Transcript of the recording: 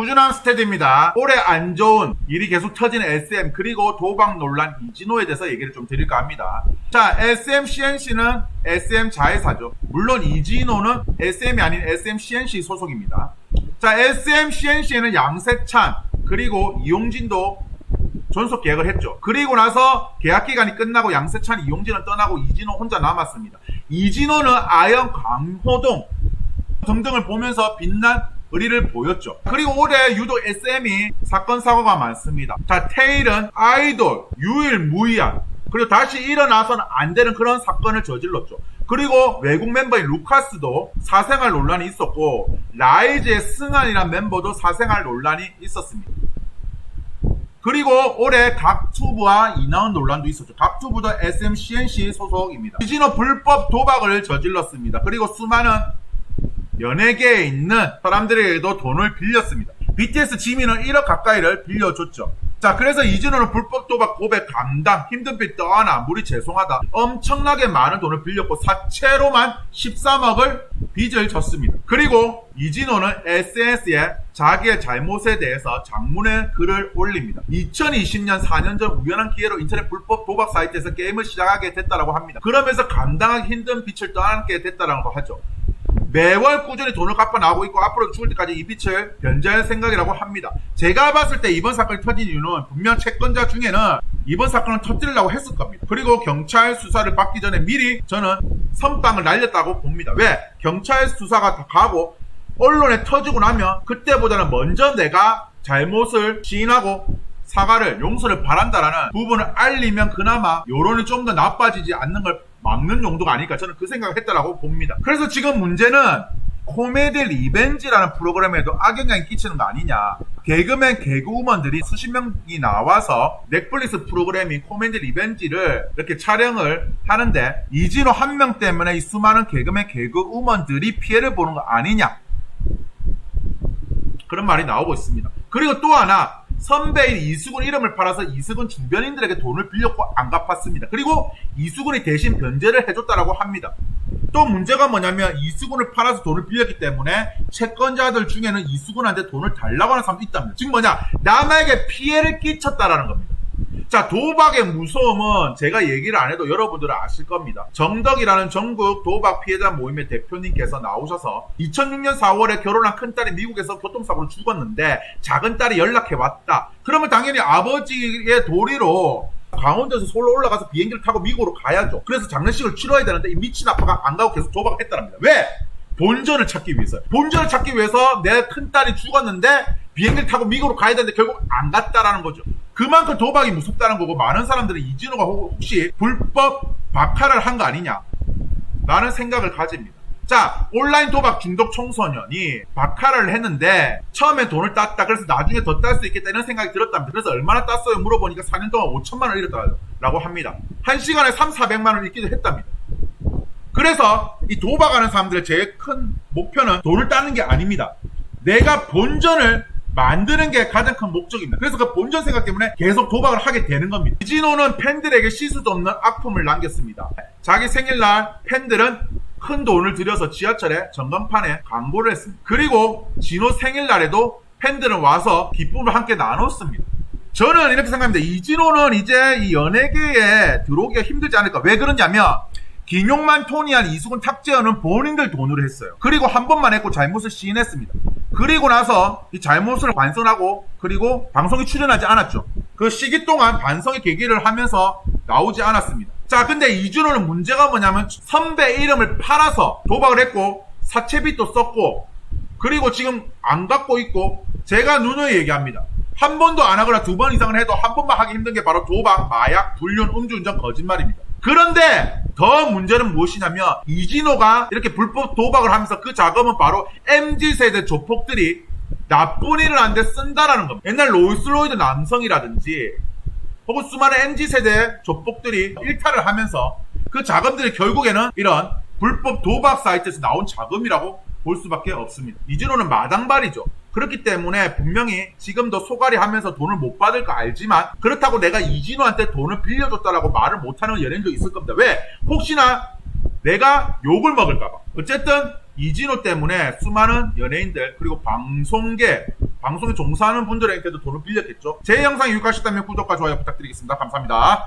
꾸준한 스테디입니다. 올해 안 좋은 일이 계속 터지는 SM 그리고 도박 논란 이진호에 대해서 얘기를 좀 드릴까 합니다. 자, SM CNC는 SM 자회사죠. 물론 이진호는 SM이 아닌 SM CNC 소속입니다. 자, SM CNC에는 양세찬 그리고 이용진도 존속 계약을 했죠. 그리고 나서 계약 기간이 끝나고 양세찬, 이용진은 떠나고 이진호 혼자 남았습니다. 이진호는 아영, 강호동 등등을 보면서 빛난 의리를 보였죠. 그리고 올해 유독 SM이 사건 사고가 많습니다. 자, 테일은 아이돌, 유일무이한 그리고 다시 일어나서는 안 되는 그런 사건을 저질렀죠. 그리고 외국 멤버인 루카스도 사생활 논란이 있었고 라이즈의 승환이라는 멤버도 사생활 논란이 있었습니다. 그리고 올해 각투부와 이나은 논란도 있었죠. 각투부도 SMCNC 소속입니다. 이진호 불법 도박을 저질렀습니다. 그리고 수많은 연예계에 있는 사람들에게도 돈을 빌렸습니다. BTS 지민은 1억 가까이를 빌려줬죠. 자, 그래서 이진호는 불법 도박 고백 감당, 힘든 빚 떠안아, 무리 죄송하다, 엄청나게 많은 돈을 빌렸고 사채로만 13억을 빚을 졌습니다. 그리고 이진호는 SNS에 자기의 잘못에 대해서 장문의 글을 올립니다. 2020년 4년 전 우연한 기회로 인터넷 불법 도박 사이트에서 게임을 시작하게 됐다고 합니다. 그러면서 감당하기 힘든 빚을 떠안게 됐다고 하죠. 매월 꾸준히 돈을 갚아 나오고 있고 앞으로 죽을 때까지 이 빚을 변제할 생각이라고 합니다. 제가 봤을 때 이번 사건이 터진 이유는 분명 채권자 중에는 이번 사건을 터뜨리려고 했을 겁니다. 그리고 경찰 수사를 받기 전에 미리 저는 선빵을 날렸다고 봅니다. 왜? 경찰 수사가 다 가고 언론에 터지고 나면 그때보다는 먼저 내가 잘못을 시인하고 사과를 용서를 바란다라는 부분을 알리면 그나마 여론이 좀 더 나빠지지 않는 걸 막는 용도가 아닐까 저는 그 생각을 했다라고 봅니다. 그래서 지금 문제는 코미디 리벤지라는 프로그램에도 악영향이 끼치는 거 아니냐. 개그맨 개그우먼들이 수십 명이 나와서 넷플릭스 프로그램인 코미디 리벤지를 이렇게 촬영을 하는데 이진호 한 명 때문에 이 수많은 개그맨 개그우먼들이 피해를 보는 거 아니냐, 그런 말이 나오고 있습니다. 그리고 또 하나, 선배인 이수근 이름을 팔아서 이수근 주변인들에게 돈을 빌렸고 안 갚았습니다. 그리고 이수근이 대신 변제를 해줬다라고 합니다. 또 문제가 뭐냐면 이수근을 팔아서 돈을 빌렸기 때문에 채권자들 중에는 이수근한테 돈을 달라고 하는 사람도 있답니다. 지금 뭐냐, 남에게 피해를 끼쳤다라는 겁니다. 자, 도박의 무서움은 제가 얘기를 안 해도 여러분들은 아실 겁니다. 정덕이라는 전국 도박 피해자 모임의 대표님께서 나오셔서 2006년 4월에 결혼한 큰딸이 미국에서 교통사고로 죽었는데 작은 딸이 연락해 왔다. 그러면 당연히 아버지의 도리로 강원도에서 서울로 올라가서 비행기를 타고 미국으로 가야죠. 그래서 장례식을 치러야 되는데 이 미친 아빠가 안 가고 계속 도박을 했다랍니다. 왜? 본전을 찾기 위해서요. 본전을 찾기 위해서 내 큰딸이 죽었는데 비행기를 타고 미국으로 가야 되는데 결국 안 갔다라는 거죠. 그만큼 도박이 무섭다는 거고, 많은 사람들은 이진호가 혹시 불법 박하를 한 거 아니냐 라는 생각을 가집니다. 자, 온라인 도박 중독 청소년이 박하를 했는데 처음에 돈을 땄다, 그래서 나중에 더 딸 수 있겠다 이런 생각이 들었답니다. 그래서 얼마나 땄어요 물어보니까 4년 동안 5천만 원 잃었다고 합니다. 1시간에 3,400만 원 잃기도 했답니다. 그래서 이 도박하는 사람들의 제일 큰 목표는 돈을 따는 게 아닙니다. 내가 본전을 만드는 게 가장 큰 목적입니다. 그래서 그 본전 생각 때문에 계속 도박을 하게 되는 겁니다. 이진호는 팬들에게 실 수도 없는 악품을 남겼습니다. 자기 생일날 팬들은 큰 돈을 들여서 지하철에 전광판에 광고를 했습니다. 그리고 진호 생일날에도 팬들은 와서 기쁨을 함께 나눴습니다. 저는 이렇게 생각합니다. 이진호는 이제 이 연예계에 들어오기가 힘들지 않을까. 왜 그러냐면 김용만, 토니안, 이수근, 탁재현은 본인들 돈으로 했어요. 그리고 한 번만 했고 잘못을 시인했습니다. 그리고 나서 이 잘못을 반성하고 그리고 방송에 출연하지 않았죠. 그 시기 동안 반성의 계기를 하면서 나오지 않았습니다. 자, 근데 이진호는 문제가 뭐냐면 선배 이름을 팔아서 도박을 했고 사채빚도 썼고 그리고 지금 안 갚고 있고, 제가 누누이 얘기합니다. 한 번도 안 하거나 두 번 이상을 해도 한 번만 하기 힘든 게 바로 도박, 마약, 불륜, 음주운전, 거짓말입니다. 그런데 더 문제는 무엇이냐면 이진호가 이렇게 불법 도박을 하면서 그 자금은 바로 MZ세대 조폭들이 나쁜 일을 하는데 쓴다라는 겁니다. 옛날 롤스로이드 남성이라든지 혹은 수많은 MZ세대 조폭들이 일탈을 하면서 그 자금들이 결국에는 이런 불법 도박 사이트에서 나온 자금이라고 볼 수밖에 없습니다. 이진호는 마당발이죠. 그렇기 때문에 분명히 지금도 소갈이 하면서 돈을 못 받을 거 알지만 그렇다고 내가 이진호한테 돈을 빌려줬다라고 말을 못하는 연예인도 있을 겁니다. 왜? 혹시나 내가 욕을 먹을까봐. 어쨌든 이진호 때문에 수많은 연예인들 그리고 방송계 방송에 종사하는 분들한테도 돈을 빌렸겠죠. 제 영상이 유익하셨다면 구독과 좋아요 부탁드리겠습니다. 감사합니다.